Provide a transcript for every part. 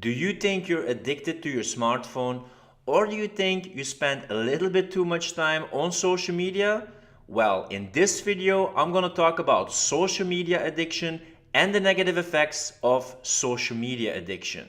Do you think you're addicted to your smartphone, or do you think you spend a little bit too much time on social media? Well, in this video, I'm going to talk about social media addiction and the negative effects of social media addiction.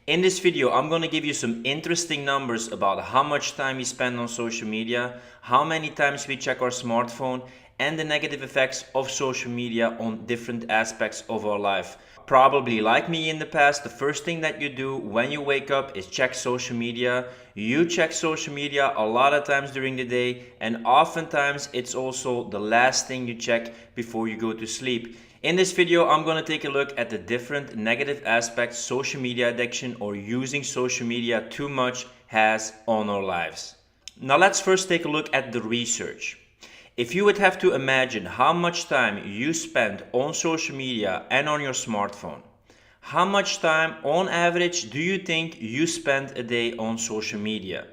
In this video, I'm going to give you some interesting numbers about how much time we spend on social media, how many times we check our smartphone, and the negative effects of social media on different aspects of our life. Probably like me in the past, the first thing that you do when you wake up is check social media. You check social media a lot of times during the day, and oftentimes it's also the last thing you check before you go to sleep. In this video, I'm going to take a look at the different negative aspects social media addiction or using social media too much has on our lives. Now let's first take a look at the research. If you would have to imagine how much time you spend on social media and on your smartphone, how much time on average do you think you spend a day on social media?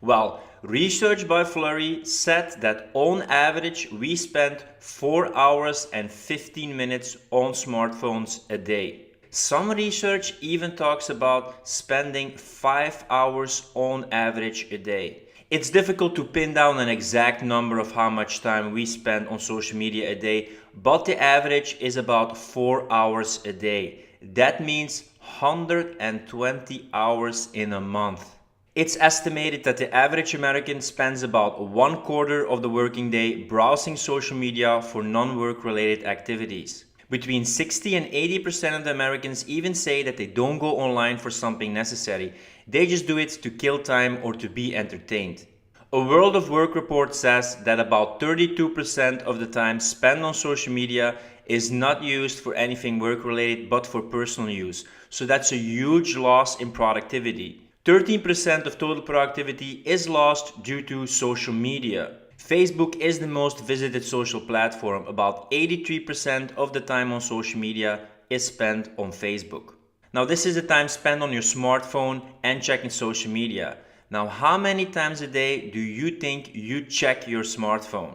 Well, research by Flurry said that on average we spend 4 hours and 15 minutes on smartphones a day. Some research even talks about spending 5 hours on average a day. It's difficult to pin down an exact number of how much time we spend on social media a day, but the average is about 4 hours a day. That means 120 hours in a month. It's estimated that the average American spends about 1/4 of the working day browsing social media for non-work related activities. Between 60 and 80% of the Americans even say that they don't go online for something necessary. They just do it to kill time or to be entertained. A World of Work report says that about 32% of the time spent on social media is not used for anything work related but for personal use. So that's a huge loss in productivity. 13% of total productivity is lost due to social media. Facebook is the most visited social platform. About 83% of the time on social media is spent on Facebook. Now, this is the time spent on your smartphone and checking social media. Now, how many times a day do you think you check your smartphone?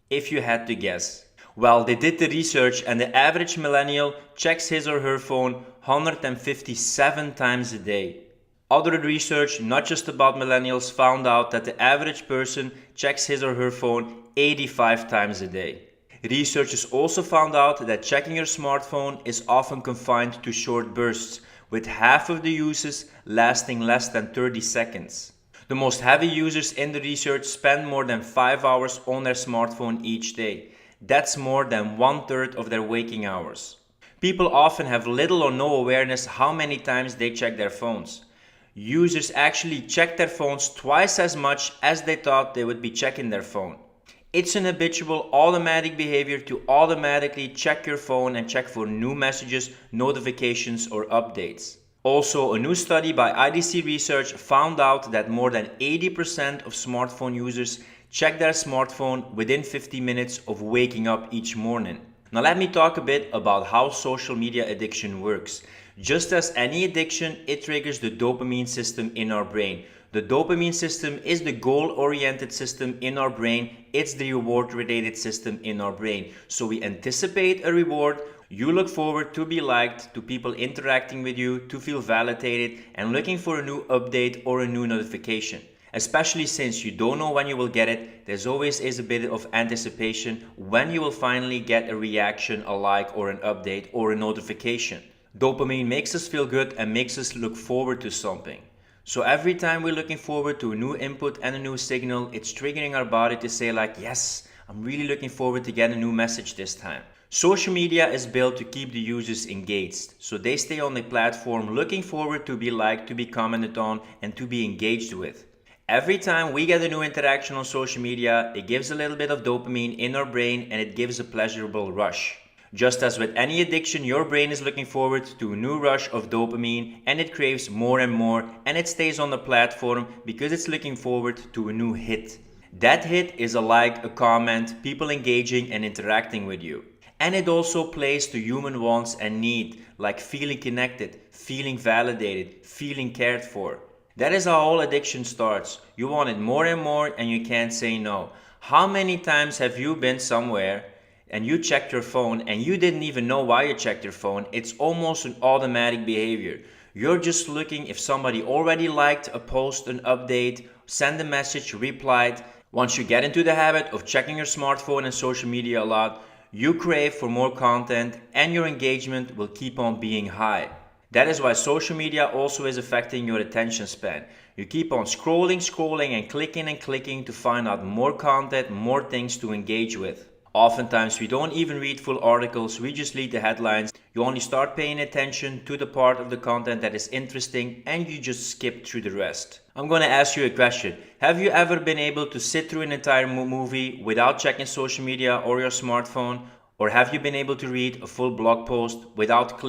If you had to guess. Well, they did the research and the average millennial checks his or her phone 157 times a day. Other research, not just about millennials, found out that the average person checks his or her phone 85 times a day. Researchers also found out that checking your smartphone is often confined to short bursts, with half of the uses lasting less than 30 seconds. The most heavy users in the research spend more than 5 hours on their smartphone each day. That's more than 1/3 of their waking hours. People often have little or no awareness how many times they check their phones. Users actually check their phones twice as much as they thought they would be checking their phone. It's an habitual automatic behavior to automatically check your phone and check for new messages, notifications, or updates. Also, a new study by IDC Research found out that more than 80% of smartphone users check their smartphone within 50 minutes of waking up each morning. Now let me talk a bit about how social media addiction works. Just as any addiction, it triggers the dopamine system in our brain. The dopamine system is the goal-oriented system in our brain. It's the reward-related system in our brain. So we anticipate a reward. You look forward to be liked, to people interacting with you, to feel validated, and looking for a new update or a new notification. Especially since you don't know when you will get it, there's always is a bit of anticipation when you will finally get a reaction, a like, or an update, or a notification. Dopamine makes us feel good and makes us look forward to something. So every time we're looking forward to a new input and a new signal, it's triggering our body to say like, yes, I'm really looking forward to get a new message this time. Social media is built to keep the users engaged, so they stay on the platform looking forward to be liked, to be commented on, and to be engaged with. Every time we get a new interaction on social media, it gives a little bit of dopamine in our brain and it gives a pleasurable rush. Just as with any addiction, your brain is looking forward to a new rush of dopamine and it craves more and more, and it stays on the platform because it's looking forward to a new hit. That hit is a like, a comment, people engaging and interacting with you. And it also plays to human wants and need, like feeling connected, feeling validated, feeling cared for. That is how all addiction starts. You want it more and more and you can't say no. How many times have you been somewhere and you checked your phone and you didn't even know why you checked your phone, it's almost an automatic behavior. You're just looking if somebody already liked a post, an update, sent a message, replied. Once you get into the habit of checking your smartphone and social media a lot, you crave for more content and your engagement will keep on being high. That is why social media also is affecting your attention span. You keep on scrolling and clicking to find out more content, more things to engage with. Oftentimes we don't even read full articles, we just read the headlines. You only start paying attention to the part of the content that is interesting and you just skip through the rest. I'm going to ask you a question. Have you ever been able to sit through an entire movie without checking social media or your smartphone? Or have you been able to read a full blog post without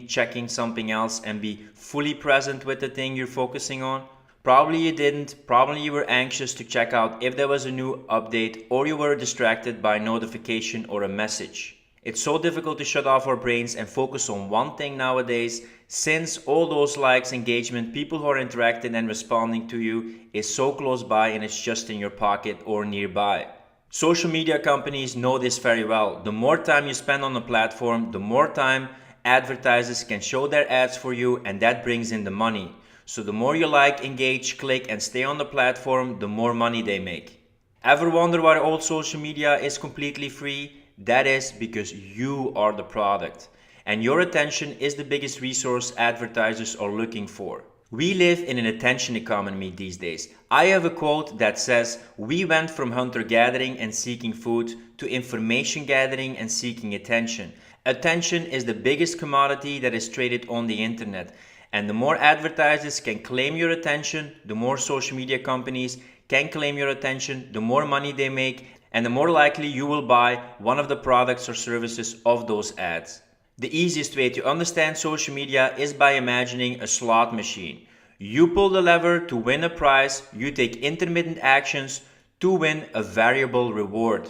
checking something else and be fully present with the thing you're focusing on? Probably you didn't. Probably you were anxious to check out if there was a new update or you were distracted by a notification or a message. It's so difficult to shut off our brains and focus on one thing nowadays, since all those likes, engagement, people who are interacting and responding to you is so close by and it's just in your pocket or nearby. Social media companies know this very well. The more time you spend on the platform, the more time advertisers can show their ads for you, and that brings in the money. So the more you like, engage, click and stay on the platform, the more money they make. Ever wonder why all social media is completely free? That is because you are the product. And your attention is the biggest resource advertisers are looking for. We live in an attention economy these days. I have a quote that says, "We went from hunter-gathering and seeking food to information gathering and seeking attention." Attention is the biggest commodity that is traded on the internet. And the more advertisers can claim your attention, the more social media companies can claim your attention, the more money they make, and the more likely you will buy one of the products or services of those ads. The easiest way to understand social media is by imagining a slot machine. You pull the lever to win a prize, you take intermittent actions to win a variable reward.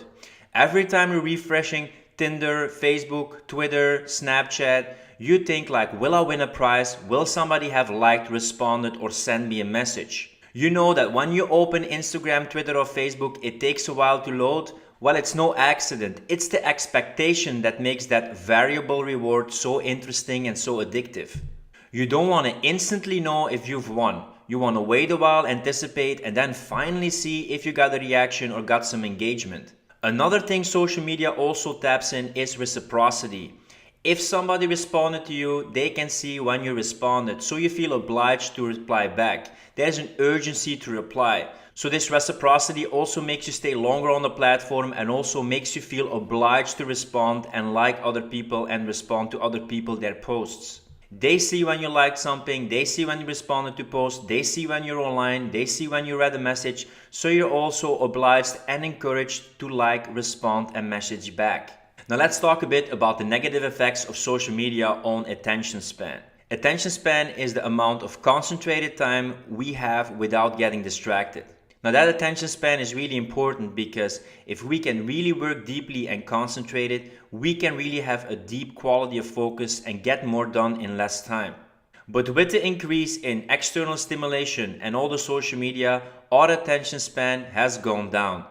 Every time you're refreshing Tinder, Facebook, Twitter, Snapchat, you think like, will I win a prize? Will somebody have liked, responded, or sent me a message? You know that when you open Instagram, Twitter, or Facebook, it takes a while to load. Well, it's no accident. It's the expectation that makes that variable reward so interesting and so addictive. You don't want to instantly know if you've won. You want to wait a while, anticipate, and then finally see if you got a reaction or got some engagement. Another thing social media also taps in is reciprocity. If somebody responded to you, they can see when you responded, so you feel obliged to reply back. There's an urgency to reply. So this reciprocity also makes you stay longer on the platform and also makes you feel obliged to respond and like other people and respond to other people their posts. They see when you liked something, they see when you responded to posts, they see when you're online, they see when you read a message, so you're also obliged and encouraged to like, respond and message back. Now let's talk a bit about the negative effects of social media on attention span. Attention span is the amount of concentrated time we have without getting distracted. Now that attention span is really important because if we can really work deeply and concentrated, we can really have a deep quality of focus and get more done in less time. But with the increase in external stimulation and all the social media, our attention span has gone down.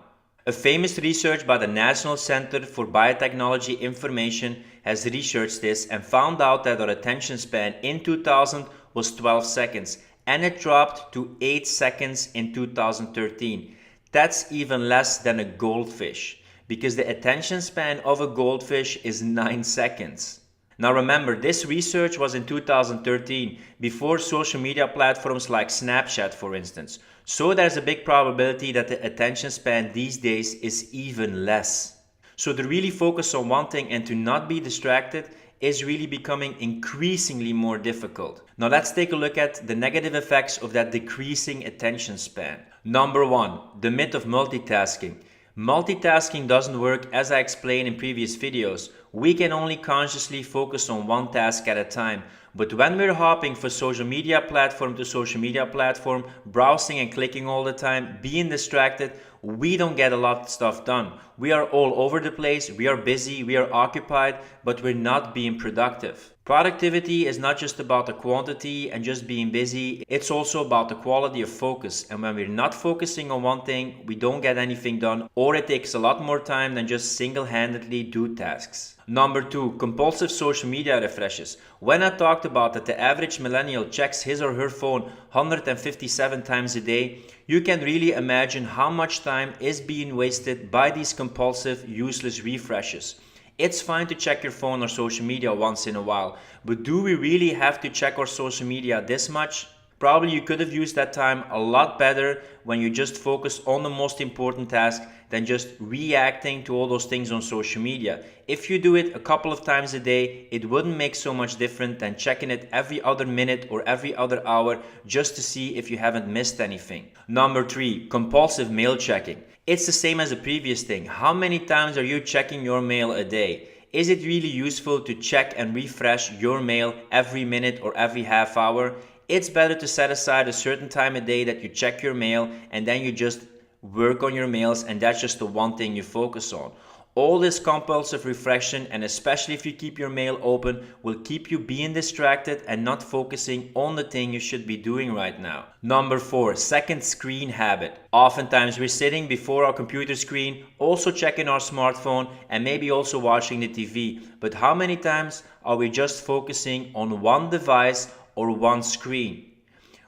A famous research by the National Center for Biotechnology Information has researched this and found out that our attention span in 2000 was 12 seconds and it dropped to 8 seconds in 2013. That's even less than a goldfish because the attention span of a goldfish is 9 seconds. Now remember, this research was in 2013, before social media platforms like Snapchat, for instance. So there's a big probability that the attention span these days is even less. So to really focus on one thing and to not be distracted is really becoming increasingly more difficult. Now let's take a look at the negative effects of that decreasing attention span. Number 1, the myth of multitasking. Multitasking doesn't work, as I explained in previous videos. We can only consciously focus on one task at a time. But when we're hopping from social media platform to social media platform, browsing and clicking all the time, being distracted, we don't get a lot of stuff done. We are all over the place, we are busy, we are occupied, but we're not being productive. Productivity is not just about the quantity and just being busy, it's also about the quality of focus. And when we're not focusing on one thing, we don't get anything done, or it takes a lot more time than just single-handedly do tasks. Number 2, compulsive social media refreshes. When I talked about that the average millennial checks his or her phone 157 times a day, you can really imagine how much time is being wasted by these compulsive, useless refreshes. It's fine to check your phone or social media once in a while, but do we really have to check our social media this much? Probably you could have used that time a lot better when you just focus on the most important task than just reacting to all those things on social media. If you do it a couple of times a day, it wouldn't make so much different than checking it every other minute or every other hour just to see if you haven't missed anything. Number 3, compulsive mail checking. It's the same as the previous thing. How many times are you checking your mail a day? Is it really useful to check and refresh your mail every minute or every half hour? It's better to set aside a certain time a day that you check your mail and then you just work on your mails, and that's just the one thing you focus on. All this compulsive refreshing, and especially if you keep your mail open, will keep you being distracted and not focusing on the thing you should be doing right now. Number 4, second screen habit. Oftentimes we're sitting before our computer screen, also checking our smartphone and maybe also watching the TV. But how many times are we just focusing on one device or one screen?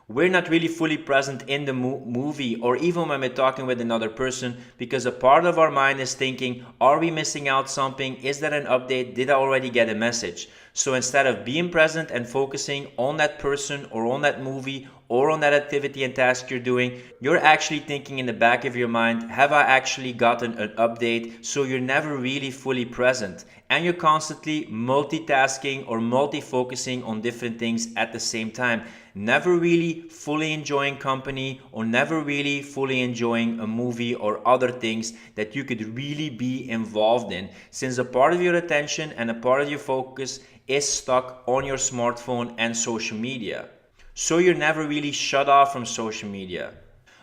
We're not really fully present in the movie or even when we're talking with another person, because a part of our mind is thinking, are we missing out something? Is there an update? Did I already get a message? So instead of being present and focusing on that person or on that movie or on that activity and task you're doing, you're actually thinking in the back of your mind, have I actually gotten an update? So you're never really fully present. And you're constantly multitasking or multi-focusing on different things at the same time. Never really fully enjoying company or never really fully enjoying a movie or other things that you could really be involved in, since a part of your attention and a part of your focus is stuck on your smartphone and social media. So you're never really shut off from social media.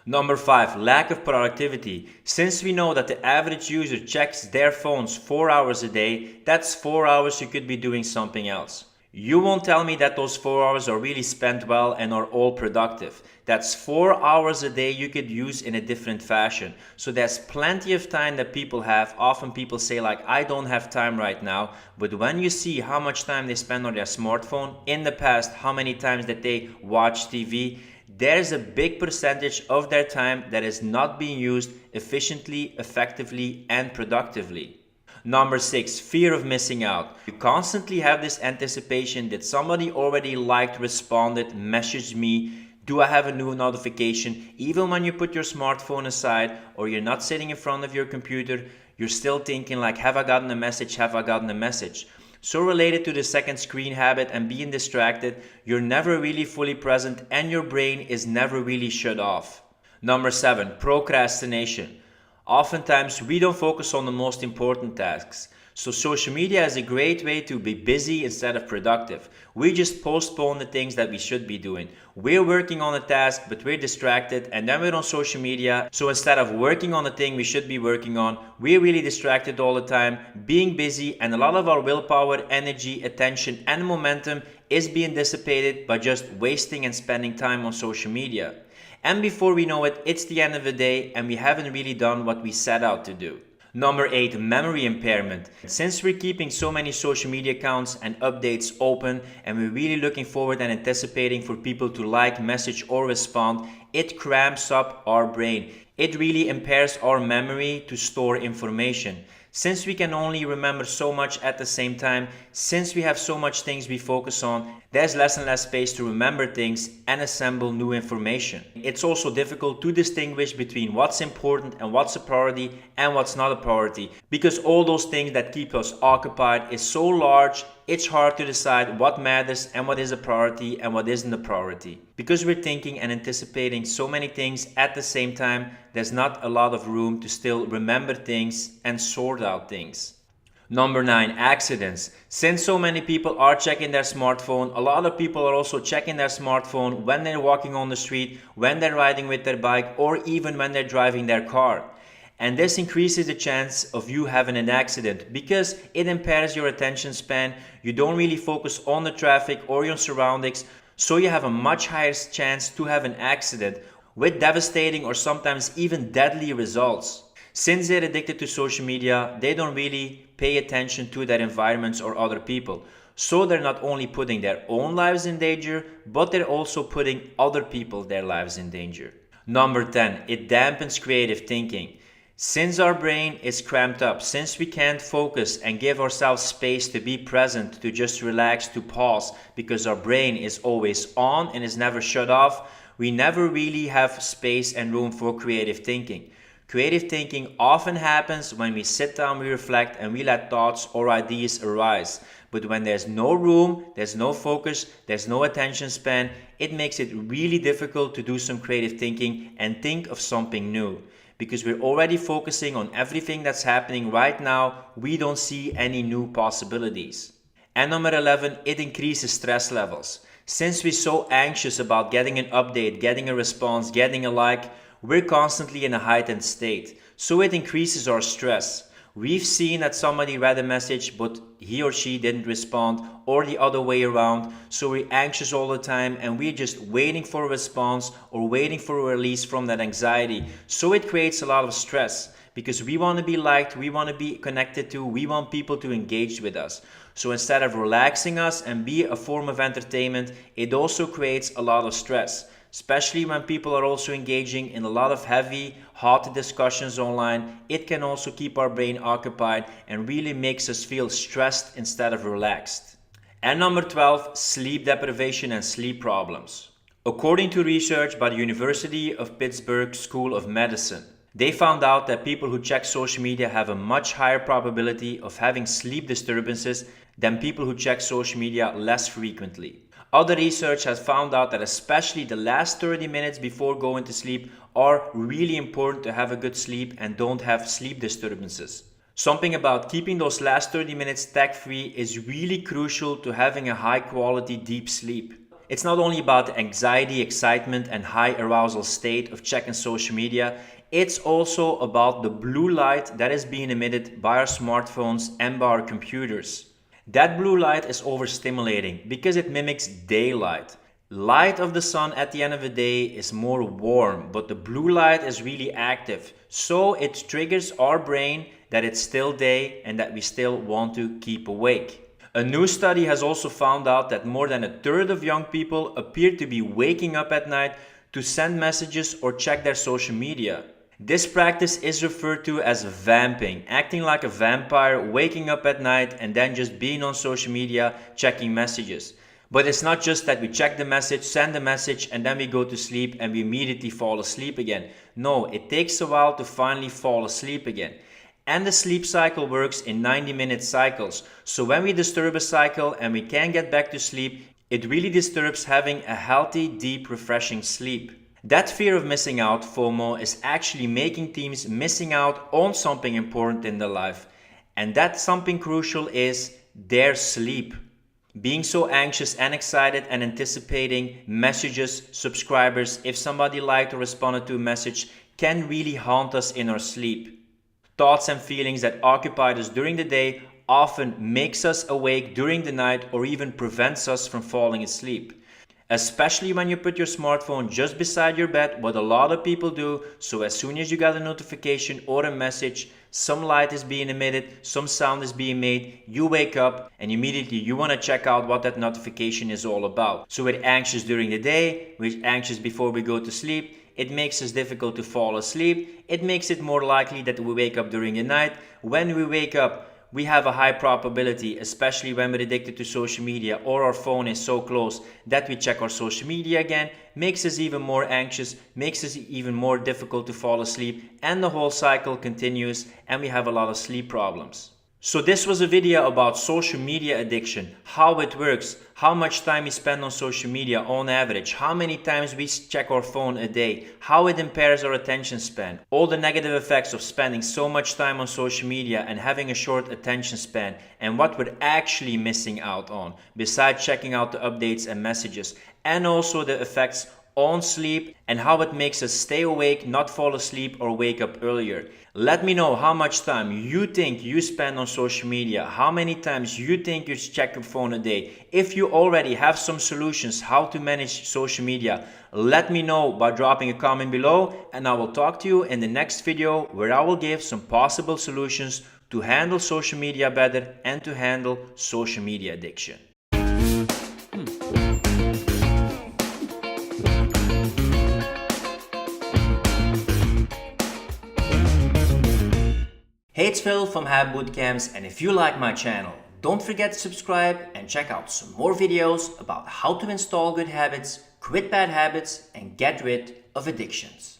Number 5, lack of productivity. Since we know that the average user checks their phones 4 hours a day, that's 4 hours you could be doing something else. You won't tell me that those 4 hours are really spent well and are all productive. That's 4 hours a day you could use in a different fashion. So there's plenty of time that people have. Often people say like, I don't have time right now. But when you see how much time they spend on their smartphone, in the past, how many times that they watch TV, there's a big percentage of their time that is not being used efficiently, effectively, and productively. Number 6, fear of missing out. You constantly have this anticipation that somebody already liked, responded, messaged me. Do I have a new notification? Even when you put your smartphone aside or you're not sitting in front of your computer, you're still thinking like, have I gotten a message? Have I gotten a message? So related to the second screen habit and being distracted, you're never really fully present and your brain is never really shut off. Number 7, procrastination. Oftentimes we don't focus on the most important tasks. So social media is a great way to be busy instead of productive. We just postpone the things that we should be doing. We're working on a task, but we're distracted, and then we're on social media. So instead of working on the thing we should be working on, we're really distracted all the time, being busy, and a lot of our willpower, energy, attention, and momentum is being dissipated by just wasting and spending time on social media. And before we know it, it's the end of the day and we haven't really done what we set out to do. Number 8, memory impairment. Since we're keeping so many social media accounts and updates open and we're really looking forward and anticipating for people to like, message or respond, it cramps up our brain. It really impairs our memory to store information. Since we can only remember so much at the same time, since we have so much things we focus on, there's less and less space to remember things and assemble new information. It's also difficult to distinguish between what's important and what's a priority and what's not a priority, because all those things that keep us occupied is so large, it's hard to decide what matters and what is a priority and what isn't a priority. Because we're thinking and anticipating so many things at the same time, there's not a lot of room to still remember things and sort out things. Number 9, accidents. Since so many people are checking their smartphone, a lot of people are also checking their smartphone when they're walking on the street, when they're riding with their bike, or even when they're driving their car. And this increases the chance of you having an accident because it impairs your attention span. You don't really focus on the traffic or your surroundings, so you have a much higher chance to have an accident with devastating or sometimes even deadly results. Since they're addicted to social media, they don't really pay attention to their environments or other people. So they're not only putting their own lives in danger, but they're also putting other people their lives in danger. Number 10, it dampens creative thinking. Since our brain is cramped up, since we can't focus and give ourselves space to be present, to just relax, to pause, because our brain is always on and is never shut off, we never really have space and room for creative thinking. Creative thinking often happens when we sit down, we reflect, and we let thoughts or ideas arise. But when there's no room, there's no focus, there's no attention span, it makes it really difficult to do some creative thinking and think of something new. Because we're already focusing on everything that's happening right now, we don't see any new possibilities. And number 11, it increases stress levels. Since we're so anxious about getting an update, getting a response, getting a like, we're constantly in a heightened state. So it increases our stress. We've seen that somebody read a message but he or she didn't respond, or the other way around, so we're anxious all the time and we're just waiting for a response or waiting for a release from that anxiety. So it creates a lot of stress because we want to be liked, we want to be connected to, we want people to engage with us. So instead of relaxing us and be a form of entertainment, it also creates a lot of stress. Especially when people are also engaging in a lot of heavy, hot discussions online, it can also keep our brain occupied and really makes us feel stressed instead of relaxed. And number 12, sleep deprivation and sleep problems. According to research by the University of Pittsburgh School of Medicine, they found out that people who check social media have a much higher probability of having sleep disturbances than people who check social media less frequently. Other research has found out that especially the last 30 minutes before going to sleep are really important to have a good sleep and don't have sleep disturbances. Something about keeping those last 30 minutes tech-free is really crucial to having a high-quality deep sleep. It's not only about the anxiety, excitement, and high arousal state of checking social media, it's also about the blue light that is being emitted by our smartphones and by our computers. That blue light is overstimulating because it mimics daylight. Light of the sun at the end of the day is more warm, but the blue light is really active. So it triggers our brain that it's still day and that we still want to keep awake. A new study has also found out that more than a third of young people appear to be waking up at night to send messages or check their social media. This practice is referred to as vamping, acting like a vampire, waking up at night and then just being on social media, checking messages. But it's not just that we check the message, send the message, and then we go to sleep and we immediately fall asleep again. No, it takes a while to finally fall asleep again. And the sleep cycle works in 90-minute cycles. So when we disturb a cycle and we can't get back to sleep, it really disturbs having a healthy, deep, refreshing sleep. That fear of missing out, FOMO, is actually making teens missing out on something important in their life. And that something crucial is their sleep. Being so anxious and excited and anticipating messages, subscribers, if somebody liked or responded to a message, can really haunt us in our sleep. Thoughts and feelings that occupied us during the day often makes us awake during the night or even prevents us from falling asleep. Especially when you put your smartphone just beside your bed, what a lot of people do, so as soon as you get a notification or a message, some light is being emitted, some sound is being made, you wake up and immediately you want to check out what that notification is all about. So we're anxious during the day, we're anxious before we go to sleep, it makes us difficult to fall asleep, it makes it more likely that we wake up during the night. When we wake up, we have a high probability, especially when we're addicted to social media or our phone is so close that we check our social media again, makes us even more anxious, makes us even more difficult to fall asleep, and the whole cycle continues and we have a lot of sleep problems. So this was a video about social media addiction, how it works, how much time we spend on social media on average, how many times we check our phone a day, how it impairs our attention span, all the negative effects of spending so much time on social media and having a short attention span, and what we're actually missing out on, besides checking out the updates and messages, and also the effects on sleep, and how it makes us stay awake, not fall asleep or wake up earlier. Let me know how much time you think you spend on social media, how many times you think you check your phone a day. If you already have some solutions how to manage social media, let me know by dropping a comment below, and I will talk to you in the next video where I will give some possible solutions to handle social media better and to handle social media addiction. Hey, it's Phil from Houte Bootcamps, and if you like my channel, don't forget to subscribe and check out some more videos about how to install good habits, quit bad habits, and get rid of addictions.